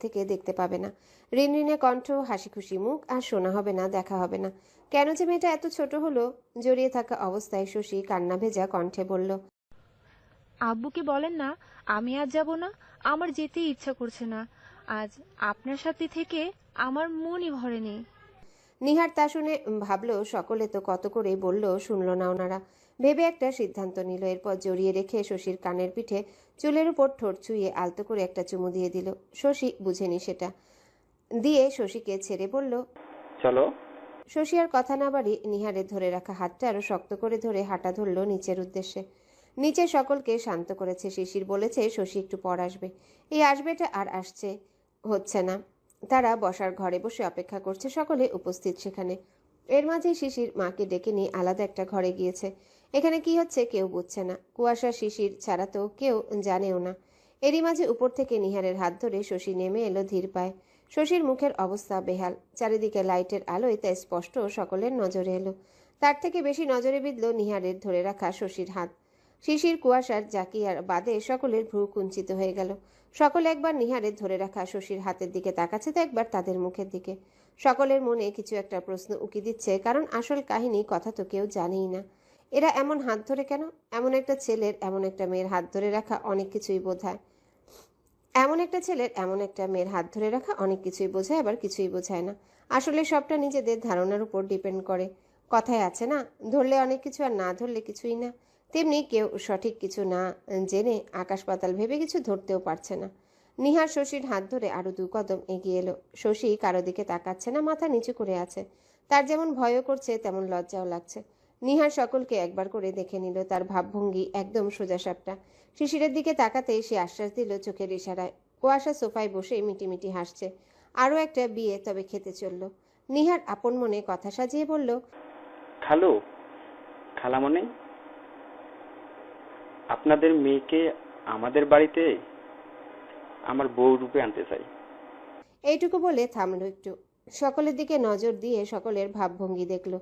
থেকে দেখতে পাবে না। রিনরিনে কণ্ঠ, হাসি খুশি মুখ, আর শোনা হবে না, দেখা হবে না। কেন যে মেয়েটা এত ছোট হলো? জড়িয়ে থাকা অবস্থায় শশী কান্না ভেজা কণ্ঠে বলল, আব্বুকে বলেন না আমি আজ যাব না। আমার যেতেই ইচ্ছা করছে না। আজ আপনার সাথে থেকে আমার মনই ভরেনি। নিহার তা শুনে ভাবলো সকলে তো কত করে বলল, শুনল না ওনারা। ভেবে একটা সিদ্ধান্ত নিল। এরপর জড়িয়ে রেখে শশীর কানের পিঠে চুলের উপর ঠোঁট ছুঁয়ে আলতো করে একটা চুমু দিয়ে দিল। শশী বুঝেনি সেটা। দিয়ে শশীকে ছেড়ে বলল, চলো। শশী আর কথা না বাড়ি নিহারের ধরে রাখা হাতটা আরো শক্ত করে ধরে হাঁটা ধরল নিচের উদ্দেশ্যে। নিচে সকলকে শান্ত করেছে। শিশির বলেছে শশী একটু পর আসবে। এই আসবেটা আর আসছে হচ্ছে না। তারা বসার ঘরে বসে অপেক্ষা করছে, সকলে উপস্থিত সেখানে। এর মাঝে শিশির মাকে ডেকে নিয়ে আলাদা একটা ঘরে গিয়েছে। এখানে কি হচ্ছে কেউ বুঝছে না। কুয়াশা শিশির ছাড়া তো কেউ জানেও না। এরই মাঝে উপর থেকে নিহারের হাত ধরে শশী নেমে এলো ধীর পায়ে। শশীর মুখের অবস্থা বেহাল। চারিদিকে লাইটের আলোয় তা স্পষ্ট সকলের নজরে এলো। তার থেকে বেশি নজরে বিঁধল নিহারের ধরে রাখা শশীর হাত। শিশির, কুয়াশার, জাকিয়ার বাদে সকলের ভ্রু কুঞ্চিত হয়ে গেল। সকলে একবার নিহারের ধরে রাখা শশীর হাতের দিকে তাকাচ্ছে, তো একবার তাদের মুখের দিকে। সকলের মনে কিছু একটা প্রশ্ন উকি দিচ্ছে, কারণ আসল কাহিনী কথা তো কেউ জানেই না। এরা এমন হাত ধরে কেন? এমন একটা ছেলের এমন একটা মেয়ের হাত ধরে রাখা অনেক কিছুই বোঝায়। এমন একটা ছেলের এমন একটা মেয়ের হাত ধরে রাখা অনেক কিছুই বোঝায়, আবার কিছুই বোঝায় না। আসলে সবটা নিজেদের ধারণার উপর ডিপেন্ড করে। কথায় আছে না, ধরলে অনেক কিছু আর না ধরলে কিছুই না। তেমনি কেউ সঠিক কিছু না জেনে আকাশ পাতাল ভেবে কিছু ধরতেও পারছে না। নিহার শশীর হাত ধরে আরো 2 কদম এগিয়ে এলো। শশী কারো দিকে তাকাচ্ছে না, মাথা নিচু করে আছে। তার যেমন ভয়ও করছে তেমন লজ্জাও লাগছে। নিহার সকলকে একবার করে দেখে নিল। তার ভাবভঙ্গি একদম সোজাসাপটা। শিশিরের দিকে তাকাতেই সে আশ্বাস দিল চোখের ইশারায়। কুয়াশা সোফায় বসে মিটিমিটি হাসছে। আরও একটা বিয়ে তবে খেতে চলল। নিহার আপন মনে কথা সাজিয়ে বলল, খালু, খালামণি, আপনাদের মেয়েকে আমাদের বাড়িতে আমার বউ রূপে আনতে চাই। এইটুকু বলে থামল একটু। সকলের দিকে নজর দিয়ে সকলের ভাবভঙ্গি দেখল।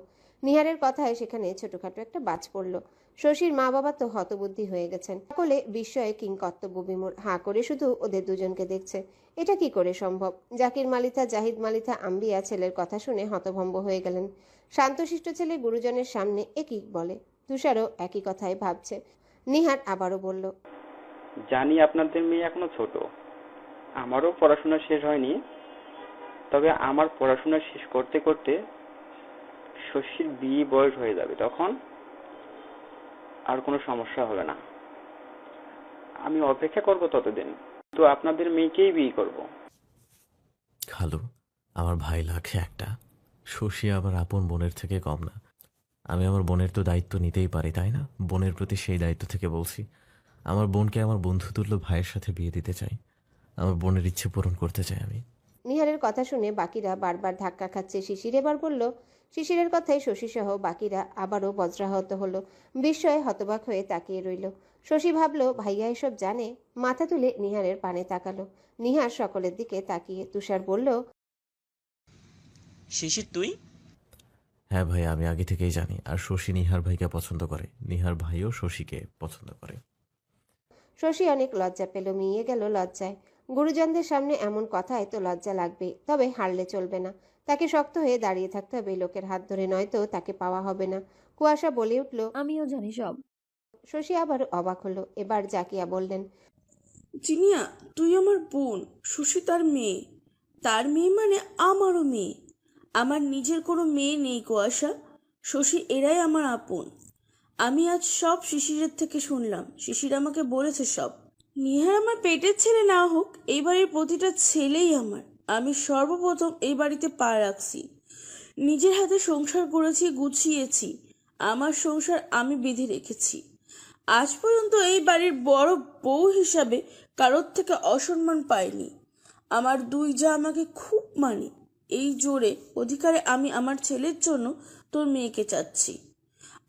নিহারের কথায় সেখানে ছোটখাটো একটা বাজ পড়ল। শশীর মা বাবা তো হতবুদ্ধি হয়ে গেছেন। সকলে বিস্ময়ে কিংকর্তব্য বিমূঢ়, হাঁ করে শুধু ওদের দুজনকে দেখছে। এটা কি করে সম্ভব? জাকির মালিথা, জাহিদ মালিথা, আম্বিয়া ছেলের কথা শুনে হতভম্ব হয়ে গেলেন। শান্তশিষ্ট ছেলে গুরুজনের সামনে এ কি বলে? তুষারও একই কথাই ভাবছে। নিহার আবারও বলল, জানি আপনাদের মেয়ে এখনো ছোট, আমারও পড়াশোনা শেষ হয়নি, তবে আমার পড়াশোনা শেষ করতে করতে শশীর বিয়ে বয়স হয়ে যাবে, তখন আর কোনো সমস্যা হবে না। আমি অপেক্ষা করব ততদিন, তো আপনাদের মেয়েকেই বিয়ে করব। খালু, আমার ভাই লাখে একটা। শশী আবার আপন বোনের থেকে কম না। আমি আমার বোনের তো দায়িত্ব নিতেই পারি, তাই না? বোনের প্রতি সেই দায়িত্ব থেকে বলছি, আমার বোনকে আমার বন্ধুতুল্য ভাইয়ের সাথে বিয়ে দিতে চাই। আমার বোনের ইচ্ছে পূরণ করতে চাই আমি। নিহারের কথা শুনে বাকিরা বারবার ধাক্কা খাচ্ছে। শিশির এবার বলল। শিশিরের কথায় শশীসহ বাকিরা আবারও বজ্রাহত হলো। বিস্ময়ে হতবাক হয়ে তাকিয়ে রইল। শশী ভাবল ভাইয়া এসব জানে। মাথা তুলে নিহারের পানে তাকালো। নিহার সকলের দিকে তাকিয়ে। তুষার বলল, শিশির তুই? হ্যাঁ ভাই, আমি আগে থেকেই জানি। আর শশী নিহার ভাইকে পছন্দ করে, নিহার ভাইও শশীকে পছন্দ করে। শশী অনেক লজ্জা পেল, মিইয়ে গেল লজ্জায়। গুরুজনদের সামনে এমন কথায় তো লজ্জা লাগবে, তবে হারলে চলবে না। তাকে শক্ত হয়ে দাঁড়িয়ে থাকতে হবে লোকের হাত ধরে, নয়তো তাকে পাওয়া হবে না। কুয়াশা বলে উঠল। আমিও জানি সব। শশী আবার অবাক হলো। এবার জাকিয়া বললেন, জিনিয়া, তুই আমার বোন, শশী তার মেয়ে। তার মেয়ে মানে আমারও মেয়ে। আমার নিজের কোনো মেয়ে নেই কুয়াশা। শশী এরাই আমার আপন। আমি আজ সব শিশিরের থেকে শুনলাম। শিশির আমাকে বলেছে সব। নিহার আমার পেটের ছেলে না হোক, এই বাড়ির প্রতিটা ছেলেই আমার। আমি সর্বপ্রথম এই বাড়িতে পা রাখছি। নিজের হাতে সংসার করেছি, গুছিয়েছি। আমার সংসার আমি বেঁধে রেখেছি। আজ পর্যন্ত এই বাড়ির বড় বউ হিসাবে কারোর থেকে অসম্মান পাইনি। আমার দুই যা আমাকে খুব মানে। এই জোরে অধিকারে আমি আমার ছেলের জন্য তোর মেয়েকে চাচ্ছি।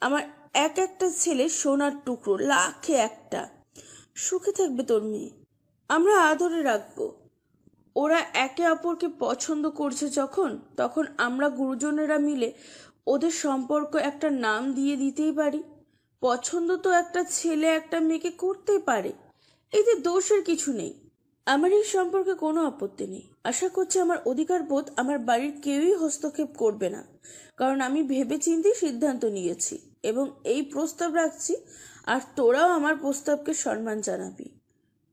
আমার এক একটা ছেলে সোনার টুকরো, লাখে একটা। সুখে থাকবে তোর মেয়ে, আমরা আদরে রাখবো। ওরা একে অপরকে পছন্দ করছে যখন, তখন আমরা গুরুজনেরা মিলে ওদের সম্পর্ক একটা নাম দিয়ে দিতেই পারি। পছন্দ তো একটা ছেলে একটা মেয়েকে করতেই পারে, এতে দোষের কিছু নেই। আমার এই সম্পর্কে কোনো আপত্তি নেই। আশা করছি আমার অধিকার বোধ আমার বাড়ির কেউই হস্তক্ষেপ করবে না, কারণ আমি ভেবেচিন্তে সিদ্ধান্ত নিয়েছি এবং এই প্রস্তাব রাখছি। আর তোরাও আমার প্রস্তাবকে সম্মান জানাবি।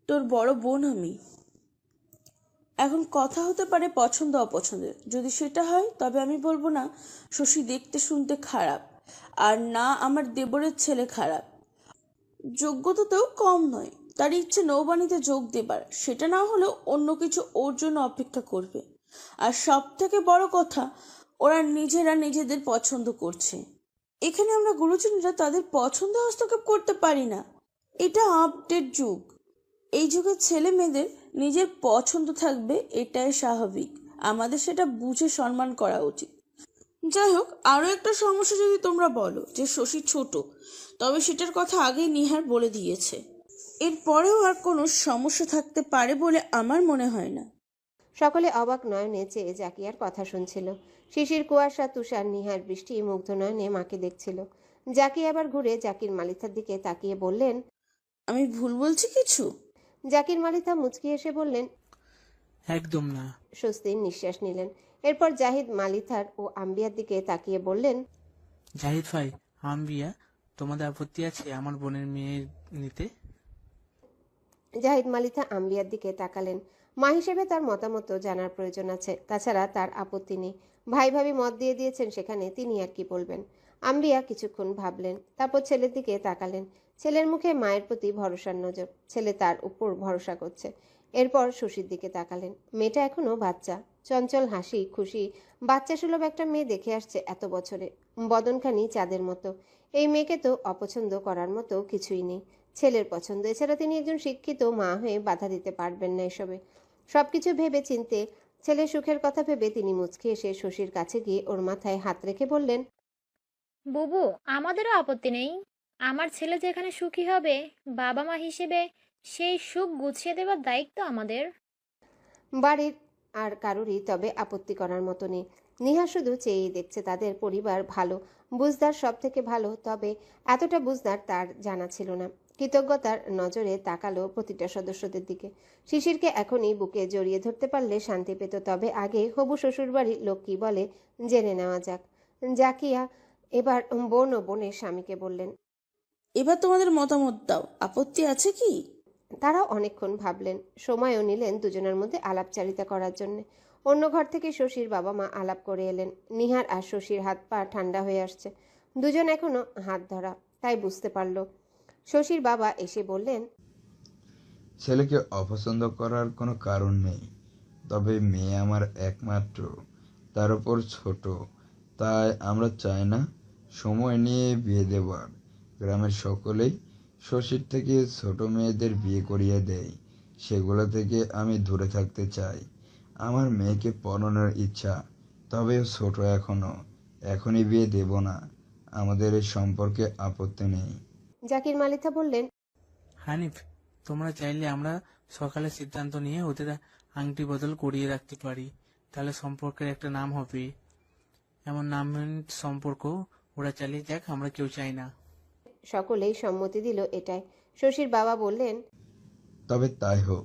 তোর বড় বোন আমি। এখন কথা হতে পারে পছন্দ অপছন্দের, যদি সেটা হয় তবে আমি বলবো না শশী দেখতে শুনতে খারাপ, আর না আমার দেবরের ছেলে খারাপ। যোগ্যতাতেও কম নয়, তার ইচ্ছে নৌবাণীতে যোগ দেবার, সেটা না হলেও অন্য কিছু ওর জন্য অপেক্ষা করবে। আর সব থেকে বড় কথা, ওরা নিজেরা নিজেদের পছন্দ করছে। এখানে আমরা গুরুজনরা তাদের পছন্দ হস্তক্ষেপ করতে পারি না। এটা আপডেট যুগ। এই যুগের ছেলে মেয়েদের নিজের পছন্দ থাকবে, এটাই স্বাভাবিক। আমাদের সেটা বুঝে সম্মান করা উচিত। যাই হোক, আরো একটা সমস্যা যদি তোমরা বলো যে শশী ছোট, তবে সেটার কথা আগেই নিহার বলে দিয়েছে। এরপরেও আর কোনো সমস্যা থাকতে পারে বলে আমার মনে হয় না। সকলে অবাক নয়নে চেয়ে জাকিয়ার কথা শুনছিল। শিশির, কুয়াশা, তুষার, নিহার, বৃষ্টি মুগ্ধ নয়নে মাকে দেখছিল। জাকি আবার ঘুরে জাকির মালিথার দিকে তাকিয়ে বললেন, আমি ভুল বলছি কিছু? জাকির মালিথা মুচকি এসে বললেন, একদম না। স্বস্তির নিঃশ্বাস নিলেন। এরপর জাহিদ মালিথার ও আম্বিয়ার দিকে তাকিয়ে বললেন, জাহিদ ভাই, আম্বিয়া, তোমাদের আপত্তি আছে আমার বোনের মেয়ে নিতে? জাহিদ মালিথা আম্বিয়ার দিকে তাকালেন। মা হিসেবে তার মতামত জানার প্রয়োজন আছে, তাছাড়া তার আপত্তি নেই। ভাই ভাবি মত দিয়ে দিয়েছেন সেখানে তিনি আর কি বলবেন। আম্বিয়া কিছুক্ষণ ভাবলেন, তারপর ছেলের দিকে তাকালেন। ছেলের মুখে মায়ের প্রতি ভরসার নজর, ছেলে তার উপর ভরসা করছে। এরপর শশীর দিকে তাকালেন। মেয়েটা এখনো বাচ্চা, চঞ্চল, হাসি খুশি, বাচ্চা সুলভ একটা মেয়ে দেখে আসছে এত বছরে। বদনখানি চাঁদের মতো। এই মেয়েকে তো অপছন্দ করার মতো কিছুই নেই। ছেলের পছন্দ, এছাড়া তিনি একজন শিক্ষিত মা হয়ে বাধা দিতে পারবেন না এসবে। সবকিছু ভেবে চিনতে, ছেলের সুখের কথা ভেবে তিনি মুচকি এসে শশীর কাছে গিয়ে ওর মাথায় হাত রেখে বললেন, বুবু, আমাদেরও আপত্তি নেই। আমার ছেলে যেখানে সুখী হবে, বাবা মা হিসেবে সেই সুখ গুছিয়ে দেবার দায়িত্ব আমাদের। বাড়ির আর কারোরই তবে আপত্তি করার মতো নেই। নিহা শুধু চেয়েই দেখছে তাদের পরিবার ভালো, বুঝদার, সব থেকে ভালো। তবে এতটা বুঝদার তার জানা ছিল না। কৃতজ্ঞতার নজরে তাকালো প্রতিটা সদস্যদের দিকে। শিশিরকে এখনই বুকে জড়িয়ে ধরতে পারলে শান্তি পেত, তবে আগে হবু শ্বশুরবাড়ির লোক কি বলে জেনে নেওয়া যাক। জাকিয়া এবার বোন ও বোনের স্বামীকে বললেন। এবার তোমাদের মতামত দাও, আপত্তি আছে কি? তারাও অনেকক্ষণ ভাবলেন, সময়ও নিলেন দুজনের মধ্যে আলাপচারিতা করার জন্য। অন্য ঘর থেকে শশীর বাবা মা আলাপ করে এলেন। নিহার আর শশীর হাত পা ঠান্ডা হয়ে আসছে। দুজন এখনো হাত ধরা, তাই বুঝতে পারল। শশীর বাবা এসে বললেন, ছেলেকে অপছন্দ করার কোনো কারণ নেই, তবে মেয়ে আমার একমাত্র, তার উপর ছোট, তাই আমরা চাই না সময় নিয়ে বিয়ে দেবার। গ্রামের সকলেই শশীর থেকে ছোট মেয়েদের বিয়ে করিয়ে দেয়, সেগুলো থেকে আমি দূরে থাকতে চাই। আমার মেয়েকে পড়ানোর ইচ্ছা, তবে ও ছোট এখনো, এখনই বিয়ে দেব না। আমাদের এই সম্পর্কে আপত্তি নেই। জাকির মালিথা বললেন, হানিফ, তোমরা চাইলে আমরা সকালে সিদ্ধান্ত নিয়ে ওদের আংটি বদল করিয়ে রাখতে পারি, তাহলে সম্পর্কের একটা নাম হবে। এমন নামহীন সম্পর্ক ওরা চালিয়ে যাক, আমরা কেউ চাই না। সকলেই সম্মতি দিল এটাই। শশীর বাবা বললেন, তবে তাই হোক,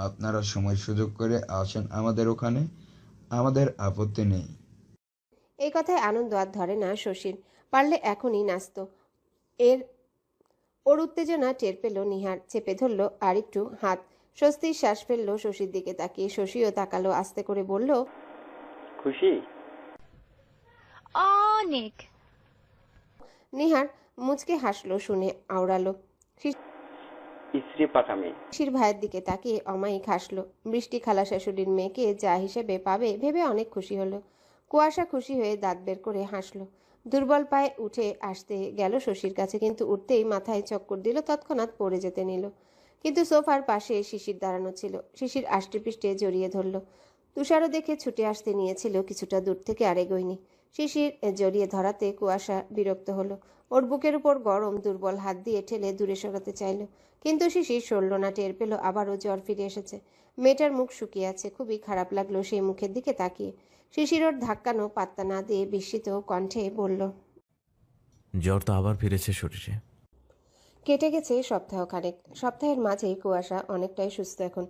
আপনারা সময় সুযোগ করে আসেন আমাদের ওখানে, আমাদের আপত্তি নেই। এই কথায় আনন্দ আর ধরে না শশীর, পারলে এখনই নাচত। ওর উত্তেজনা টের পেল নিহার, চেপে ধরল আর একটু হাত। স্বস্তির শ্বাস ফেলল শশীর দিকে তাকিয়ে। শশীও তাকালো, আস্তে করে বলল, খুশি? অনেক। নিহার মুচকে হাসলো শুনে, আওড়ালো। স্ত্রী পাকা মেয়ে। শিশির ভাইয়ের দিকে তাকিয়ে অমায়িক হাসলো। বৃষ্টি খালা শাশুড়ির মেয়েকে যা হিসেবে পাবে ভেবে অনেক খুশি হলো। কুয়াশা খুশি হয়ে দাঁত বের করে হাসলো। দুর্বল পায়ে উঠে আসতে গেল শশীর কাছে, কিন্তু উঠতেই মাথায় চক্কর দিল, তৎক্ষণাৎ পড়ে যেতে নিল। কিন্তু সোফার পাশে শিশির দাঁড়ানো ছিল। শিশির আষ্টেপৃষ্টে জড়িয়ে ধরল। তুষারও দেখে ছুটে আসতে নিয়েছিল কিছুটা দূর থেকে, আর এগোয়নি। শিশির জড়িয়ে ধরাতে কুয়াশা বিরক্ত হলো। ওর বুকের উপর গরম দুর্বল হাত দিয়ে ঠেলে দূরে সরাতে চাইল, কিন্তু শিশির সরল না। টের পেল আবারও জ্বর ফিরে এসেছে। মেয়েটার মুখ শুকিয়ে আছে। খুবই খারাপ লাগলো সেই মুখের দিকে তাকিয়ে। শিশির ওর ধাক্কানো পাত্তা না দিয়ে বিস্মিত কণ্ঠে বলল, জ্বর তো আবার ফিরেছে শরীরে। কেটে গেছে সপ্তাহখানেক। সপ্তাহের মাঝে কুয়াশা অনেকটাই সুস্থ এখন।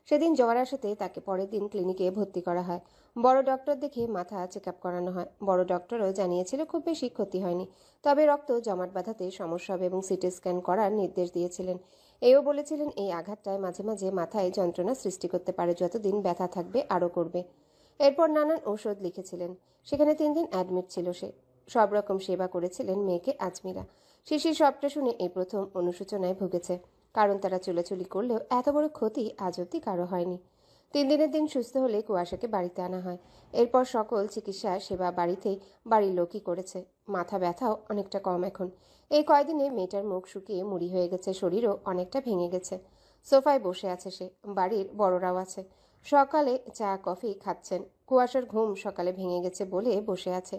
সেদিন জ্বর আসাতে তাকে পরের দিন ক্লিনিকে ভর্তি করা হয়। বড় ডক্টর দেখে মাথা চেক আপ করানো হয়। বড় ডক্টরও জানিয়েছিল খুব বেশি ক্ষতি হয়নি, তবে রক্ত জমাট বাঁধাতে সমস্যা হবে এবং সিটি স্ক্যান করার নির্দেশ দিয়েছিলেন। এও বলেছিলেন এই আঘাতটায় মাঝে মাঝে মাথায় যন্ত্রণা সৃষ্টি করতে পারে, যতদিন ব্যথা থাকবে আরও করবে। এরপর নানান ঔষধ লিখেছিলেন। সেখানে 3 দিন অ্যাডমিট ছিল সে। সব রকম সেবা করেছিলেন মেয়েকে আজমিরা। শিশির সবটা শুনে এই প্রথম অনুশোচনায় ভুগেছে, কারণ তারা চুলাচুলি করলেও এত বড় ক্ষতি আজ অব্দি কারো হয়নি। 3 দিনের দিন সুস্থ হলে কুয়াশাকে বাড়িতে আনা হয়। এরপর সকল চিকিৎসা সেবা বাড়িতেই বাড়ির লোকই করেছে। মাথা ব্যথাও অনেকটা কম এখন। এই কয়দিনে মেয়েটার মুখ শুকিয়ে মুড়ি হয়ে গেছে, শরীরও অনেকটা ভেঙে গেছে। সোফায় বসে আছে সে, বাড়ির বড়রাও আছে। সকালে চা কফি খাচ্ছেন। কুয়াশার ঘুম সকালে ভেঙে গেছে বলে বসে আছে।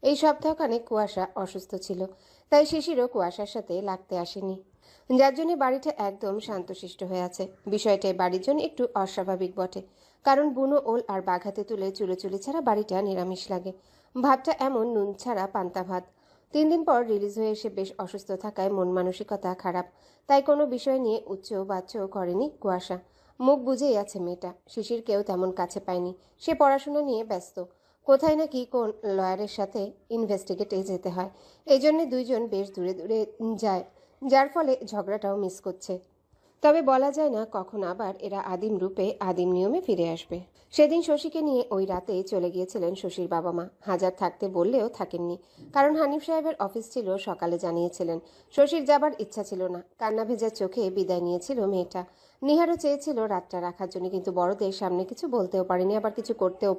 এই সপ্তাহখানেক কুয়াশা অসুস্থ ছিল, তাই শিশিরও কুয়াশার সাথে লাগতে আসেনি, যার জন্য বাড়িটা একদম শান্তশিষ্ট হয়ে আছে। বিষয়টাই বাড়ির জন্য একটু অস্বাভাবিক বটে, কারণ বুনো ওল আর বাঘাতে তুলে চুলোচুলি ছাড়া বাড়িটা নিরামিষ লাগে। ভাতটা এমন নুন ছাড়া পান্তা ভাত। 3 দিন পর রিলিজ হয়ে এসে বেশ অসুস্থ থাকায় মন মানসিকতা খারাপ, তাই কোনো বিষয় নিয়ে উচ্চ বাচ্চ করেনি কুয়াশা। মুখ বুঝেই আছে মেয়েটা। শিশিরকেও তেমন কাছে পায়নি, সে পড়াশোনা নিয়ে ব্যস্ত। কোথায় নাকি কোন লয়ারের সাথে ইনভেস্টিগেটে যেতে হয়, এই জন্যে দুইজন বেশ দূরে দূরে যায়, যার ফলে ঝগড়াটাও মিস করছে। তবে বলা যায় না কখন আবার এরা আদিম রূপে আদিম নিয়মে ফিরে আসবে। সেদিন শশীকে নিয়ে ওই রাতে চলে গিয়েছিলেন শশীর বাবা মা। হাজার থাকতে বললেও থাকেননি, কারণ হানিফ সাহেবের অফিস ছিল, সকালে জানিয়েছিলেন। শশীর যাবার ইচ্ছা ছিল না। কান্না ভেজা চোখে বিদায় নিয়েছিল মেয়েটা। নিহারও চেয়েছিল রাতটা রাখার জন্য, কিন্তু বড়দের সামনে কিছু বলতেও পারেনি, আবার কিছু করতেও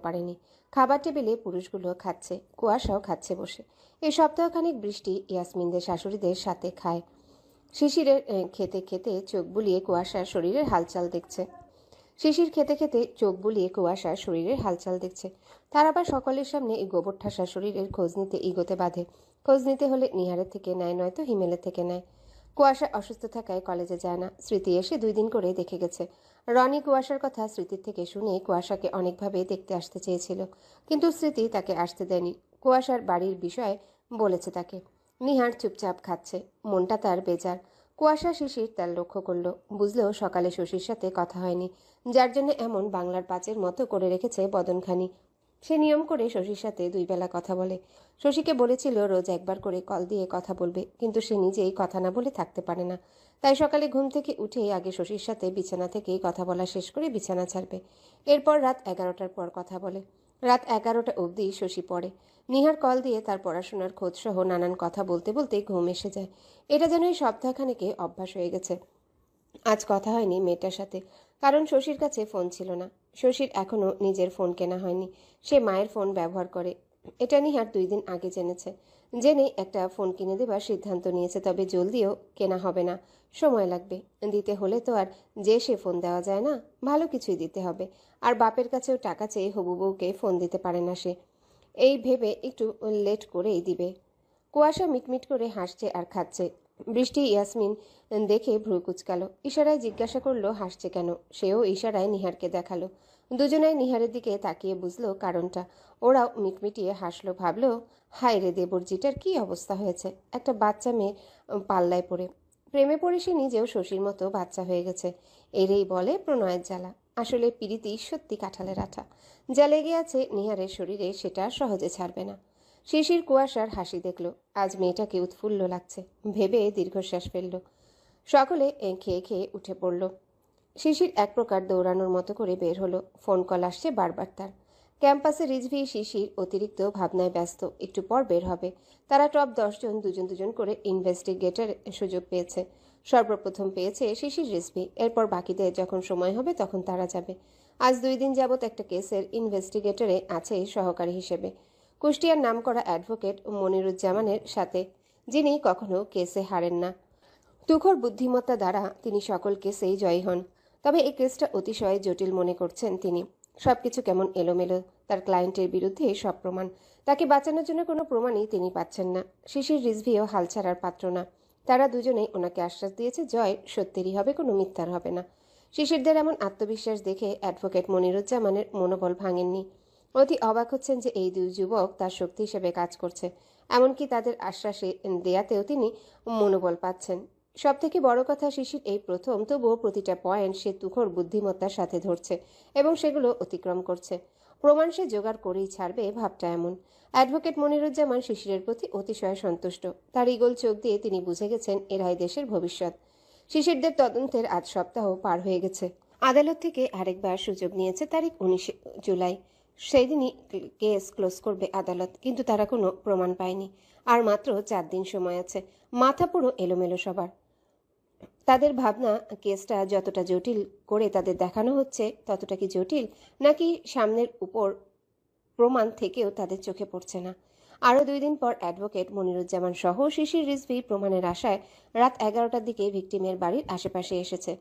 পারেনি। খাবার টেবিলে পুরুষগুলো খাচ্ছে, কুয়াশাও খাচ্ছে বসে। এই সপ্তাহখানেক বৃষ্টি ইয়াসমিনদের শাশুড়িদের সাথে খায়। শিশিরের খেতে খেতে চোখ বুলিয়ে কুয়াশার শরীরের হালচাল দেখছে। তার আবার সকলের সামনে এই গোবর ঠাসা শরীরের খোঁজ নিতে ইগোতে বাঁধে। খোঁজ নিতে হলে নিহারের থেকে নেয়, নয়তো হিমেলের থেকে নেয়। কুয়াশা অসুস্থ থাকায় কলেজে যায় না। স্মৃতি এসে 2 দিন করে দেখে গেছে। রনি কুয়াশার কথা স্মৃতির থেকে শুনে কুয়াশাকে অনেকভাবে দেখতে আসতে চেয়েছিল, কিন্তু স্মৃতি তাকে আসতে দেয়নি। কুয়াশার বাড়ির বিষয়ে বলেছে তাকে। নিহার চুপচাপ খাচ্ছে, মনটা তার বেজার। কুয়াশা শিশির তার লক্ষ্য করলো, বুঝলেও সকালে শশীর সাথে কথা হয়নি, যার জন্য এমন বাংলার পাঁচের মতো করে রেখেছে বদনখানি। সে নিয়ম করে শশীর সাথে 2 বেলা কথা বলে। শশীকে বলেছিল রোজ একবার করে কল দিয়ে কথা বলবে, কিন্তু সে নিজেই কথা না বলে থাকতে পারে না। তাই সকালে ঘুম থেকে উঠেই আগে শশীর সাথে বিছানা থেকেই কথা বলা শেষ করে বিছানা ছাড়বে। এরপর রাত 11টার পর কথা বলে। রাত 11টা অবধি শশী পড়ে। নিহার কল দিয়ে তার পড়াশোনার খোঁজ সহ নানান কথা বলতে বলতে ঘুম এসে যায়। এটা যেন এই সপ্তাহখানেকে অভ্যাস হয়ে গেছে। আজ কথা হয়নি মেয়েটার সাথে, কারণ শশীর কাছে ফোন ছিল না। শশীর এখনও নিজের ফোন কেনা হয়নি, সে মায়ের ফোন ব্যবহার করে। এটা নিহার 2 দিন আগে জেনেছে। জেনে একটা ফোন কিনে দেবার সিদ্ধান্ত নিয়েছে, তবে জলদিও কেনা হবে না, সময় লাগবে। দিতে হলে তো আর যে সে ফোন দেওয়া যায় না, ভালো কিছুই দিতে হবে। আর বাপের কাছেও টাকা চেয়ে হবু বউকে ফোন দিতে পারে না সে, এই ভেবে একটু লেট করেই দিবে। কুয়াশা মিটমিট করে হাসছে আর খাচ্ছে। বৃষ্টি ইয়াসমিন দেখে ভ্রু কুচকালো, ইশারায় জিজ্ঞাসা করলো হাসছে কেন। সেও ইশারায় নিহারকে দেখালো। দুজনাই নিহারের দিকে তাকিয়ে বুঝলো কারণটা। ওরাও মিটমিটিয়ে হাসলো, ভাবলো হায় রে দেবরজিটার কি অবস্থা হয়েছে, একটা বাচ্চা মেয়ে পাল্লায় পড়ে। প্রেমে পড়ে সে নিজেও শশীর মতো বাচ্চা হয়ে গেছে। এরেই বলে প্রণয়ের জ্বালা। আসলে পিরিতি সত্যি কাঁঠালের আঠা, যা লেগে আছে নিহারের শরীরে সেটা সহজে ছাড়বে না। শিশির কুয়াশার হাসি দেখল, আজ মেয়েটাকে উৎফুল্ল লাগছে ভেবে দীর্ঘশ্বাস ফেলল। সকলে খেয়ে খেয়ে উঠে পড়ল। শিশির এক প্রকার দৌড়ানোর মতো করে বের হলো। ফোন কল আসছে বারবার তার। ক্যাম্পাসে রিজভি শিশির অতিরিক্ত ভাবনায় ব্যস্ত, একটু পর বের হবে। তারা টপ 10 জন দুজন দুজন করে ইনভেস্টিগেটর সুযোগ পেয়েছে। সর্বপ্রথম পেয়েছে শিশির রিজভি, এরপর বাকিদের যখন সময় হবে তখন তারা যাবে। আজ 2 দিন যাবৎ একটা কেসের ইনভেস্টিগেটরে আছে সহকারী হিসেবে কুষ্টিয়ার নামকরা অ্যাডভোকেট মনিরুজ্জামানের সাথে, যিনি কখনো কেসে হারেন না। তুখোর বুদ্ধিমত্তা দ্বারা তিনি সকল কেসেই জয়ী হন। তবে এই কেসটা অতিশয় জটিল মনে করছেন তিনি। সবকিছু কেমন এলোমেলো, তার ক্লায়েন্টের বিরুদ্ধে সব প্রমাণ। তাকে বাঁচানোর জন্য কোনো প্রমাণই তিনি পাচ্ছেন না। শিশির রিজভিও হাল ছাড়ার পাত্র না। তারা দুজনেই ওনাকে আশ্বাস দিয়েছে জয় সত্যেরই হবে, কোনো মিথ্যার হবে না। শিশিরদের এমন আত্মবিশ্বাস দেখে অ্যাডভোকেট মনিরুজ্জামানের মনোবল ভাঙেননি। অতি অবাক হচ্ছেন যে এই 2 যুবক তার শক্তি হিসেবে কাজ করছে। এমনকি তাদের আশ্বাসে দেয়াতেও তিনি মনোবল পাচ্ছেন। সব থেকে বড় কথা, শিশির এই প্রথম, তবুও প্রতিটা পয়েন্ট সে তুখোড় বুদ্ধিমত্তার সাথে ধরছে এবং সেগুলো অতিক্রম করছে। প্রমাণ সে জোগাড় করেই ছাড়বে, ভাবটা এমন। অ্যাডভোকেট মনিরুজ্জামান শিশিরের প্রতি অতিশয় সন্তুষ্ট। তার ইগল চোখ দিয়ে তিনি বুঝে গেছেন এরাই দেশের ভবিষ্যৎ। শিশিরদের তদন্তের আজ সপ্তাহ পার হয়ে গেছে। আদালত থেকে আরেকবার সুযোগ নিয়েছে তারিখ 19 জুলাই। সেই দিনই কেস ক্লোজ করবে আদালত, কিন্তু তারা কোনো প্রমাণ পায়নি। আর মাত্র 4 দিন সময় আছে। মাথা পুরো এলোমেলো সবার। তাদের ভাবনা, কেসটা যতটা জটিল করে তাদের দেখানো হচ্ছে ততটা কি জটিল, নাকি সামনের উপর প্রমাণ থেকেও তাদের চোখে পড়ছে না। আরও 2 দিন পর অ্যাডভোকেট মনিরুজ্জামান সহ শিশির রিজভী প্রমাণের আশায় রাত 11টার দিকে ভিকটিমের বাড়ির আশেপাশে এসেছে।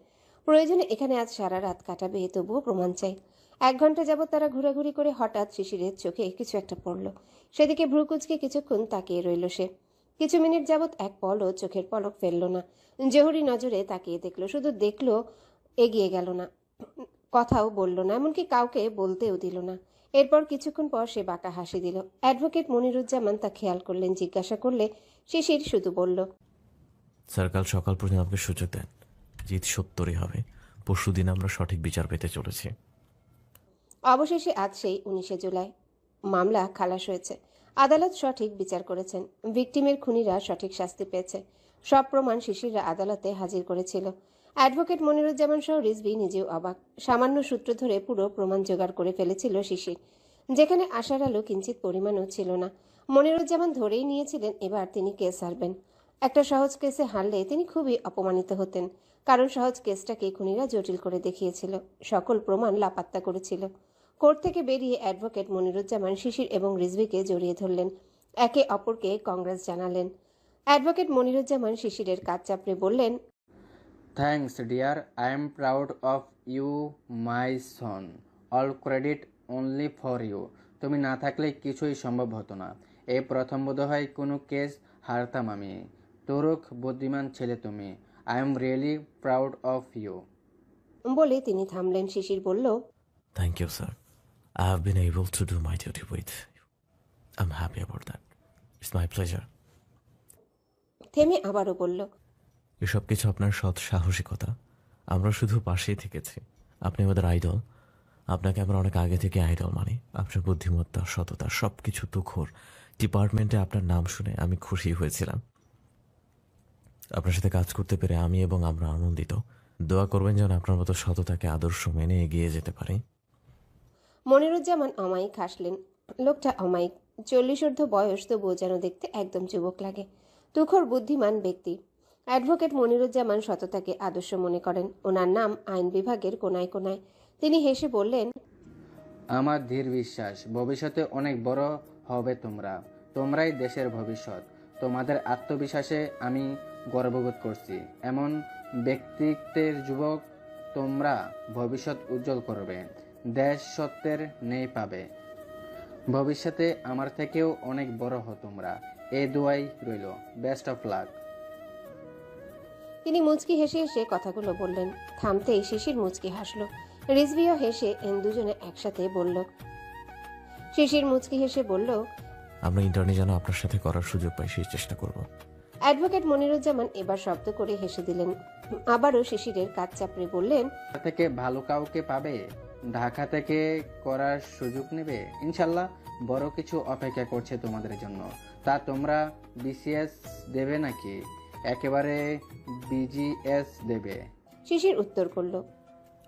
প্রয়োজনে এখানে আজ সারা রাত কাটাবে, তবুও প্রমাণ চাই। 1 ঘন্টা যাবৎ তারা ঘোরাঘুরি করে হঠাৎ শিশিরের চোখে কিছু একটা পড়ল। সেদিকে ভ্রুকুচকে কিছুক্ষণ তাকিয়ে রইল সে। কিছু মিনিট যাবৎ এক পলও চোখের পলক ফেলল না। জহুরি নজরে তাকিয়ে দেখল, শুধু দেখল, এগিয়ে গেল না, কথাও বলল না, এমনকি কাউকে বলতেও দিল না। এরপর কিছুক্ষণ পর সে বাঁকা হাসি দিল। অ্যাডভোকেট মনিরুজ্জামান তা খেয়াল করলেন। জিজ্ঞাসা করলে শিশির শুধু বলল, স্যার, কাল সকাল পর্যন্ত আমাকে সুযোগ দেন। জিত 70ই হবে। পরশুদিন আমরা সঠিক বিচার পেতে চলেছি। অবশেষে আজ সেই 19 জুলাই মামলা খালাস হয়েছে। আদালত সঠিক বিচার করেছেন। ভিকটিমের খুনিরা সঠিক শাস্তি পেয়েছে। সব প্রমাণ শিশিররা আদালতে হাজির করেছিল। অ্যাডভোকেট মনিরুজ্জামান সহ রিজভী নিজেও অবাক। সামান্য সূত্র ধরে পুরো প্রমাণ জোগাড় করে ফেলেছিল শিশির, যেখানে আশার আলো কিঞ্চিত পরিমাণও ছিল না। মনিরুজ্জামান ধরেই নিয়েছিলেন এবার তিনি কেস হারবেন। একটা সহজ কেসে হারলে তিনি খুবই অপমানিত হতেন, কারণ সহজ কেসটাকে খুনিরা জটিল করে দেখিয়েছিল, সকল প্রমাণ লাপাত্তা করেছিল। কোর্ট থেকে বেরিয়ে অ্যাডভোকেট মনিরুজ্জামান শিশির এবং রিজভীকে জড়িয়ে ধরলেন, একে অপরকে কংগ্রেস জানালেন। অ্যাডভোকেট মনিরুজ্জামান শিশিরের কাজ চাপড়ে বললেন, thanks dear, I am proud of you my son. All credit only for you. তুমি না থাকলে কিছুই সম্ভব হতো না। এই প্রথম বোধহয় কোনো কেস হারতাম আমি। তোরক বুদ্ধিমান ছেলে তুমি। I am really proud of you. বলে তিনি থামলেন। শিশির বলল, thank you sir. I have been able to do my duty with you. I'm happy about that. It's my pleasure. থেমে আবারও বলল, এসব কিছু আপনার সৎ সাহসিকতা। আমরা শুধু পাশেই থেকেছি। আপনি আমাদের আইডল। আপনাকে আমরা অনেক আগে থেকে আইডল মানি। আপনার বুদ্ধিমত্তা, সততা, সব কিছু তুখোর। ডিপার্টমেন্টে আপনার নাম শুনে আমি খুশি হয়েছিলাম। আপনার সাথে কাজ করতে পেরে আমি এবং আমরা আনন্দিত। দোয়া করবেন যেন আপনার মতো সততাকে আদর্শ মেনে এগিয়ে যেতে পারি। মনিরুজ্জামান অমায়িক হাসলেন। লোকটা অমায়িক, 40 বয়স, তবুও যেন দেখতে একদম যুবক লাগে। তুখোর বুদ্ধিমান ব্যক্তি। অ্যাডভোকেট মনিরুজ্জামান সততাকে আদর্শ মনে করেন। ওনার নাম আইন বিভাগের কোনায় কোনায়। তিনি হেসে বললেন, আমার দৃঢ় বিশ্বাস ভবিষ্যতে অনেক বড় হবে তোমরাই দেশের ভবিষ্যৎ। তোমাদের আত্মবিশ্বাসে আমি গর্ববোধ করছি। এমন ব্যক্তিত্বের যুবক তোমরা ভবিষ্যৎ উজ্জ্বল করবে। দেশ সত্যের নেই পাবে। ভবিষ্যতে আমার থেকেও অনেক বড় হও তোমরা। এই দোয়াই রইল। Best of luck. তিনি মুচকি হেসে হেসে কথাগুলো বললেন। থামতেই শিশির মুচকি হাসলো। রিজভিও হেসে দুজনে একসাথে বলল। শিশির মুচকি হেসে বলল, আমরা ইন্টার্নি যেন আপনার সাথে করার সুযোগ পাই, সেই চেষ্টা করব। অ্যাডভোকেট মনিরুজ্জামান এবার শব্দ করে হেসে দিলেন। আবারও শিশিরের কাজ চাপড়ে বললেন, থেকে ভালো কাউকে পাবে, ঢাকা থেকে করার সুযোগ নেবে। ইনশাল্লাহ বড় কিছু অপেক্ষা করছে তোমাদের জন্য। তা তোমরা বিসিএস দেবে নাকি একেবারে বিজিএস দেবে? শিশির উত্তর করল,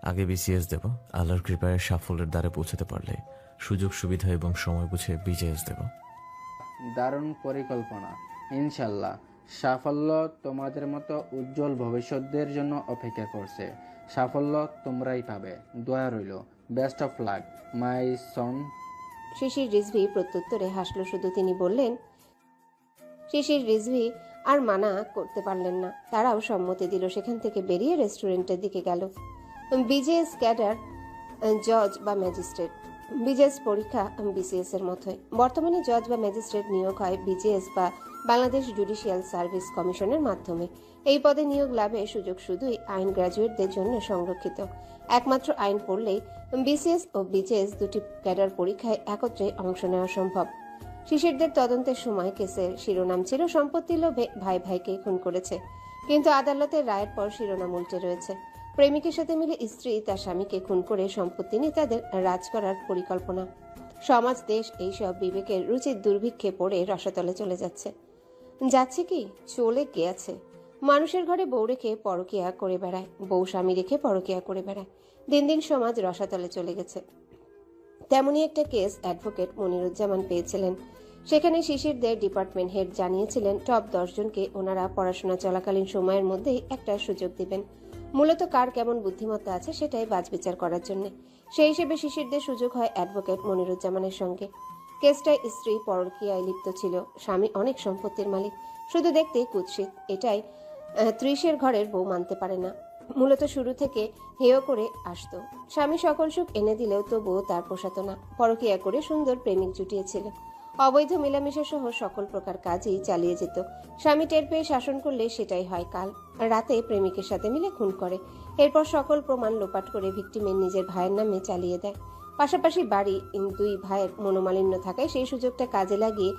আগে বিসিএস দেব। আল্লাহর কৃপায় সাফল্যের দ্বারে পৌঁছাতে পারলে সুযোগ সুবিধা এবং সময় বুঝে বিজিএস দেব। দারুণ পরিকল্পনা। ইনশাল্লাহ সাফল্য তোমাদের মতো উজ্জ্বল ভবিষ্যতের জন্য অপেক্ষা করছে। সাফল্য তোমরাই পাবে। দোয়া রইল। বেস্ট অফ লাক মাই সন। শিশির রিজভি প্রত্যুত্তরে হাসলো শুধু। তিনি বললেন, শিশির রিজভি আর মানা করতে পারলেন না। তারাও সম্মতি দিল। সেখান থেকে বেরিয়ে রেস্টুরেন্টের দিকে গেল। বিজেএস ক্যাডার, জজ বা ম্যাজিস্ট্রেট। বিজেএস পরীক্ষা বিসিএস এর মতোই। বর্তমানে জজ বা ম্যাজিস্ট্রেট নিয়োগ হয় বিজেএস বা বাংলাদেশ জুডিশিয়াল সার্ভিস কমিশনের মাধ্যমে। এই পদে নিয়োগ লাভের সুযোগ শুধুই আইন গ্র্যাজুয়েটদের জন্য সংরক্ষিত। একমাত্র আইন পড়লেই বিসিএস ও বিজেএস দুটি ক্যাডার পরীক্ষায় একত্রে অংশ নেওয়া সম্ভব। শিশিরদের তদন্তের সময় কেসের শিরোনাম ছিল সম্পত্তি লোভে ভাই ভাইকে খুন করেছে, কিন্তু আদালতের রায়ের পর শিরোনাম উল্টে রয়েছে প্রেমিকের সাথে মিলে স্ত্রী তার স্বামীকে খুন করে সম্পত্তি নিয়ে তাদের রাজ করার পরিকল্পনা। সমাজ দেশ এইসব বিবেকের রুচির দুর্ভিক্ষে পড়ে রসাতলে চলে যাচ্ছে। যাচ্ছে কি, চলে গিয়েছে। মানুষের ঘরে বউ রেখে পরকিয়া করে বেড়ায়, বউ স্বামী রেখে পরকিয়া করে বেড়ায়। দিন দিন সমাজ রসাতলে চলে গেছে। তেমনই একটা কেস অ্যাডভোকেট মনিরুজ্জামান পেয়েছিলেন। সেখানে শিশিরদের ডিপার্টমেন্ট হেড জানিয়েছিলেন টপ 10 জনকে ওনারা পড়াশোনা চলাকালীন সময়ের মধ্যেই একটা সুযোগ দিবেন, মূলত কার কেমন বুদ্ধিমত্তা আছে সেটাই বাছবিচার করার জন্য। সেই হিসেবে শিশিরদের সুযোগ হয় অ্যাডভোকেট মনিরুজ্জামানের সঙ্গে। কেসটায় স্ত্রী পরকীয়ায় লিপ্ত ছিল, স্বামী অনেক সম্পত্তির মালিক, শুধু দেখতে কুৎসিত। এটাই 30-এর ঘরের বউ মানতে পারে না। মূলত শুরু থেকে হেয় করে আসতো। স্বামী সকল সুখ এনে দিলেও তবুও তার পোষাতো না। পরকীয়া করে সুন্দর প্রেমিক জুটিয়েছিল, অবৈধ মেলামেশা সহ সকল প্রকার কাজই চালিয়ে যেত। স্বামী টের পেয়ে শাসন করলে সেটাই হয় কাল। রাতে প্রেমিকের সাথে মিলে খুন করে, এরপর সকল প্রমাণ লোপাট করে ভিকটিমের নিজের ভাইয়ের নামে চালিয়ে দেয়। পাশাপাশি বাড়ি 2 ভাইয়ের মনোমালিন্য থাকায় সেই সুযোগটা কাজে লাগিয়ে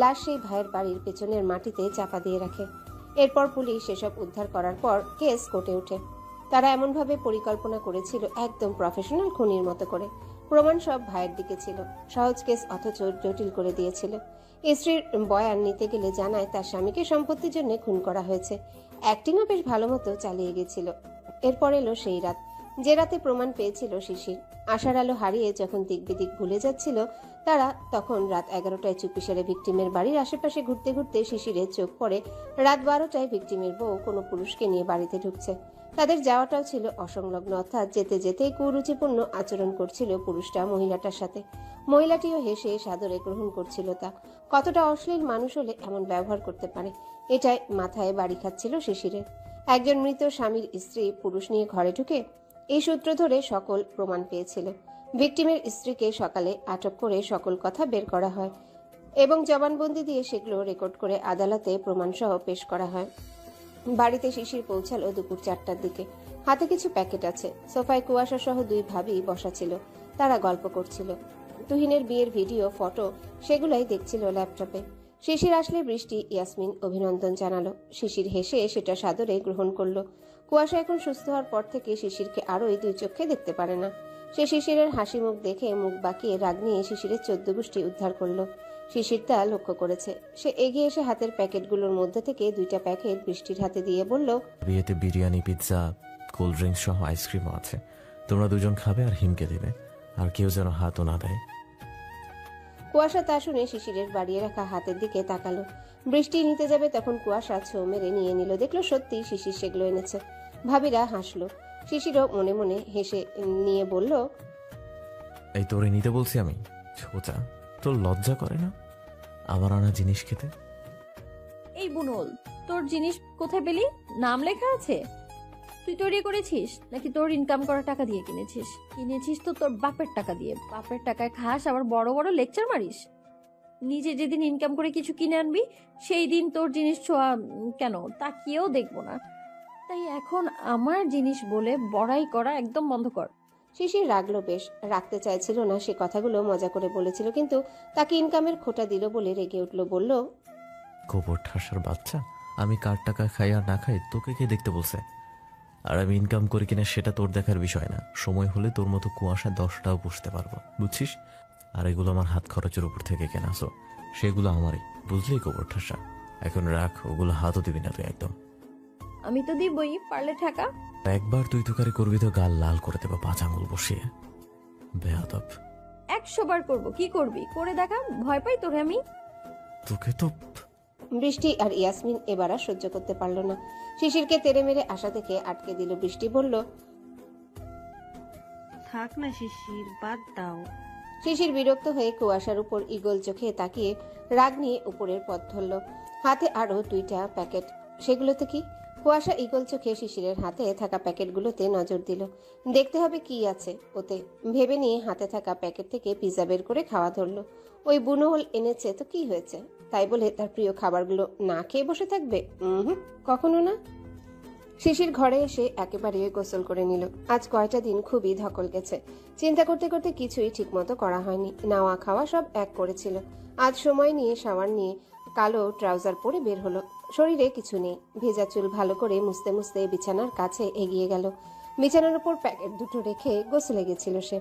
লাশ সেই ভাইয়ের বাড়ির পেছনের মাটিতে চাপা দিয়ে রাখে। এরপর পুলিশ সেসব উদ্ধার করার পর কেস কোর্টে ওঠে। তারা এমনভাবে পরিকল্পনা করেছিল, একদম প্রফেশনাল খুনির মতো করে। প্রমাণ সব ভাইয়ের দিকে ছিল। সহজ কেস অথচ জটিল করে দিয়েছিল। স্ত্রীর বয়ান নিতে গেলে জানায় তার স্বামীকে সম্পত্তির জন্য খুন করা হয়েছে। অ্যাক্টিংও বেশ ভালো মতো চালিয়ে গেছিল। এরপর এলো সেই রাত, যে রাতে প্রমাণ পেয়েছিল শিশির। আশার আলো হারিয়ে যখন দিক বিদিক ভুলে যাচ্ছিল তারা, তখন রাত 11টায় চুপিসারে ভিকটিমের বাড়ির আশেপাশে ঘুরতে ঘুরতে শিশিরের চোখ পড়ে রাত 12টায় ভিকটিমের বউ কোনো পুরুষকে নিয়ে বাড়িতে ঢুকছে। তাদের যাওয়াটাও ছিল অসংলগ্ন, অর্থাৎ যেতে যেতেই কুরুচিপূর্ণ আচরণ করছিল পুরুষটা মহিলাটার সাথে। মহিলাটিও হেসে সাদরে গ্রহণ করছিল তা। কতটা অশ্লীল মানুষ হলে এমন ব্যবহার করতে পারে, এটাই মাথায় বাড়ি খাচ্ছিল শিশিরের। একজন মৃত স্বামীর স্ত্রী পুরুষ নিয়ে ঘরে ঢুকে এই সূত্র ধরে সকল প্রমাণ পেয়েছিল। ভিকটিমের স্ত্রীকে সকালে আটক করে সকল কথা বের করা হয় এবং জবানবন্দি দিয়ে সেগুলো রেকর্ড করে আদালতে প্রমাণসহ পেশ করা হয়। বাড়িতে শিশির পৌঁছালো দুপুর 4টার দিকে। হাতে কিছু প্যাকেট আছে। সোফায় কুয়াশা সহ 2 ভাবি বসা ছিল, তারা গল্প করছিল। তুহিনের বিয়ের ভিডিও, ফটো সেগুলাই দেখছিল ল্যাপটপে। শিশির আসলে বৃষ্টি, ইয়াসমিন অভিনন্দন জানালো। শিশির হেসে সেটা সাদরে গ্রহণ করলো। কুয়াশা এখন সুস্থ হওয়ার পর থেকে শিশিরকে আরোই 2 চোখে দেখতে পারে না। সে শিশিরের হাসি মুখ দেখে মুখ বাঁকিয়ে রাগ নিয়ে শিশিরের 14 গোষ্ঠী উদ্ধার করলো। শিশির তা লক্ষ্য করেছে। সে এগিয়ে এসে হাতের প্যাকেটগুলোর মধ্যে থেকে 2টা প্যাকেট বৃষ্টির হাতে দিয়ে বলল, বিয়েতে বিরিয়ানি, পিৎজা, কোল্ড ড্রিঙ্কস সহ আইসক্রিমও আছে। তোমরা 2 জন খাবে আর হিমকে দিবে, আর কেউ যেন হাতও না দেয়। কুয়াশা তা শুনে শিশিরের বাড়িয়ে রাখা হাতের দিকে তাকালো। বৃষ্টি নিতে যাবে তখন কুয়াশা ছো মেরে নিয়ে নিল। দেখলো সত্যি শিশির সেগুলো এনেছে। ভাবিরা হাসলো। শিশিরও মনে মনে হেসে নিয়ে বলল, এই তোরে নিতে বলছি আমি, ছোটা, তোর লজ্জা করে না আমার আনা জিনিস খেতে? এই বুনল, তোর জিনিস কোথায় পেলি? নাম লেখা আছে? তুই তৈরি করেছিস নাকি তোর ইনকাম করা টাকা দিয়ে কিনেছিস? কিনেছিস তো তোর বাপের টাকা দিয়ে। বাপের টাকায় খাস, আবার বড় বড় লেকচার মারিস। নিজে যেদিন ইনকাম করে কিছু কিনে আনবি সেই দিন তোর জিনিস ছোঁয়া কেন তাকিয়েও দেখবো না। তাই এখন আমার জিনিস বলে বড়াই করা একদম বন্ধ কর। শিশির রাগলো বেশ। রাখতে চাইছিল না, সে কথাগুলো মজা করে বলেছিল, কিন্তু তাকে ইনকামের খোঁটা দিল বলে রেগে উঠল। বলল, গোবর ঠাসার বাচ্চা, আমি কার টাকা খাই আর না খাই তোকে কে দেখতে বলছে? আর আমি ইনকাম করি কিনা সেটা তোর দেখার বিষয় না। সময় হলে তোর মতো কুয়াশা 10টাও পুষতে পারবো, বুঝছিস? আর এগুলো আমার হাত খরচের উপর থেকে কেনাছো, সেগুলো আমারই, বুঝলি? গোবর ঠাসা, এখন রাখ, ওগুলো হাতও দিবি না তুই একদম। আমি তো দিবই, পারলে ঠাকা। একবার তুই তুকারি করবি তো গাল লাল করে দেবো 5 আঙুল বসিয়ে, বেয়াদব। 100 বার করবো, কি করবি করে দেখা, ভয় পাই তোরে আমি। তোকে তো। বৃষ্টি আর ইয়াসমিন এবার আর সহ্য করতে পারল না। শিশিরকে তেড়ে মেরে আসা দেখে আটকে দিল। বৃষ্টি বলল, থাক না শিশির, বাদ দাও। শিশির বিরক্ত হয়ে কুয়াশার উপর ইগল চোখে তাকিয়ে রাগ নিয়ে উপরের পথ ধরল। হাতে আরো 2টা প্যাকেট, সেগুলোতে কি? কুয়াশা ইগল চোখে শিশিরের হাতে থাকা প্যাকেটগুলোতে নজর দিল। দেখতে হবে কি আছে ওতে, ভেবে নিয়ে হাতে থাকা প্যাকেট থেকে পিৎজা বের করে খাওয়া ধরল। ওই বুনোহল এনেছে তো কি হয়েছে, তাই বলে তার প্রিয় খাবারগুলো না খেয়ে বসে থাকবে? কখনো না। শিশির ঘরে এসে একেবারে গোসল করে নিল। আজ কয়টা দিন খুবই ধকল গেছে। চিন্তা করতে করতে কিছুই ঠিকমতো করা হয়নি। নাওয়া খাওয়া সব এক করেছিল। আজ সময় নিয়ে শাওয়ার নিয়ে কালো ট্রাউজার পরে বের হলো। শরীরে কিছু নেই, ভেজা চুল ভালো করে মুছতে মুছতে বিছানার কাছে এগিয়ে গেল। বিছানার উপর প্যাকেট দুটো রেখে গোসলে গেছিল সে।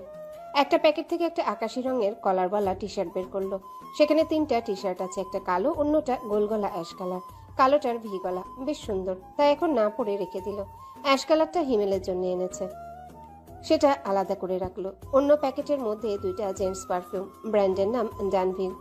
একটা প্যাকেট থেকে একটা আকাশি রঙের কলারওয়ালা টি শার্ট বের করলো। সেখানে 3টা টি শার্ট আছে, একটা কালো, অন্যটা গোল গলা অ্যাশ কালার। কালোটার ভি গলা, বেশ সুন্দর, তাই এখন না পরে রেখে দিল। অ্যাশ কালারটা হিমেলের জন্য এনেছে, সেটা আলাদা করে রাখলো। অন্য প্যাকেটের মধ্যে 2টা জেন্টস পারফিউম, ব্র্যান্ডের নাম Danville.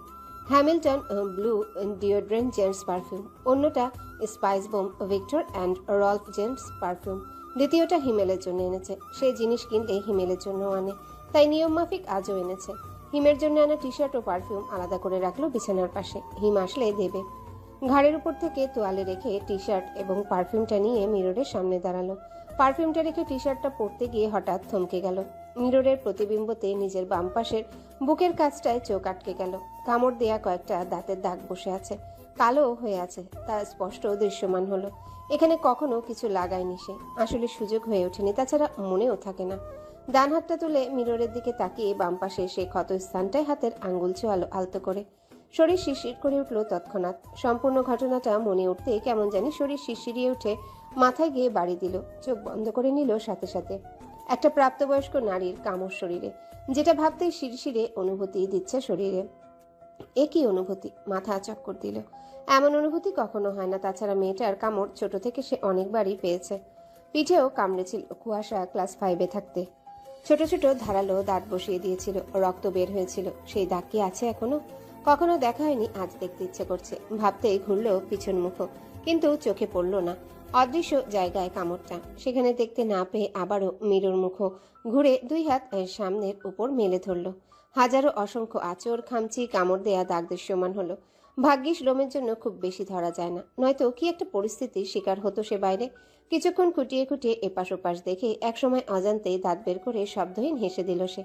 Hamilton blue deodorant gents perfume, অন্যটা spice bomb Viktor and Rolf gents perfume. দ্বিতীয়টা হিমেলের জন্য এনেছে, সে জিনিস কিনলে হিমেলের জন্য আনে, তাই নিয়ম মাফিক আজও এনেছে। হিমের জন্য আনা টি শার্ট ও পারফিউম আলাদা করে রাখলো বিছানার পাশে, হিম আসলে দেবে। ঘাড়ের উপর থেকে তোয়ালে রেখে টি শার্ট এবং পারফিউমটা নিয়ে মিররের সামনে দাঁড়ালো। পারফিউমটা রেখে টি শার্টটা পরতে গিয়ে হঠাৎ থমকে গেল। মিররের প্রতিবিম্বতে নিজের বাম পাশের বুকের কাছটায় চোখ আটকে গেল। কামড় দেয়া কয়েকটা দাঁতের দাগ বসে আছে, কালো হয়ে আছে, তা স্পষ্ট দৃশ্যমান হলো। এখানে কখনো কিছু লাগায়নি সে, আসলে সুযোগ হয়ে ওঠেনি, তাছাড়া মনেও থাকে না। ডান হাতটা তুলে মিররের দিকে তাকিয়ে বাম পাশে সে ক্ষত স্থানটায় হাতের আঙ্গুল ছোয়ালো আলতো করে। শরীর শিরশির করে উঠল তৎক্ষণাৎ। সম্পূর্ণ ঘটনাটা মনে উঠতে কেমন জানি শরীর শিরশিরিয়ে উঠে মাথায় গিয়ে বাড়ি দিল, চোখ বন্ধ করে নিল সাথে সাথে। একটা প্রাপ্তবয়স্ক নারীর কামড় শরীরে, যেটা ভাবতেই শিরশিরে অনুভূতি দিচ্ছে শরীরে। এ কি অনুভূতি? মাথা চক্কর দিল। এমন অনুভূতি কখনো হয় না, তাছাড়া মেয়েটার কামড় ছোট থেকে সে অনেকবারই পেয়েছে। পিঠেও কামড়েছিল কুয়াশা ক্লাস 5-এ থাকতে। ছোট ছোট ধারালো দাঁত বসিয়ে দিয়েছিল, রক্ত বের হয়েছিল, সেই দাগ কি আছে এখনো? কখনো দেখা হয়নি, আজ দেখতে ইচ্ছে করছে। ভাবতেই ঘুরল পিছন মুখ, কিন্তু চোখে পড়ল না। অদৃশ্য জায়গায় কামড়টা, সেখানে দেখতে না পেয়ে আবারও মিরর মুখ ঘুরে 2 হাত সামনের উপর মেলে ধরল। হাজারো অসংখ্য আঁচড়, খামচি, কামড় দেয়া দাগ দৃশ্যমান হলো। ভাগ্যিস লোমের জন্য খুব বেশি ধরা যায় না, নয়তো কি একটা পরিস্থিতির শিকার হতো সে বাইরে। কিছুক্ষণ খুঁটিয়ে খুঁটিয়ে এপাশ ওপাশ দেখে একসময় অজান্তেই দাঁত বের করে শব্দহীন হেসে দিল সে।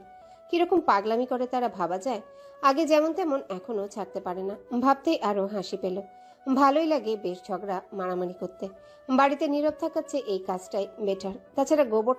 কিরকম পাগলামি করে তারা ভাবা যায়। আগে যেমন তেমন এখনো ছাড়তে পারে না, ভাবতেই আরো হাসি পেল। ভালোই লাগে বেশ ঝগড়া মারামারি করতে। বাড়িতে নীরব থাকার চেয়ে এই কাজটাই বেটার। তাছাড়া গোবর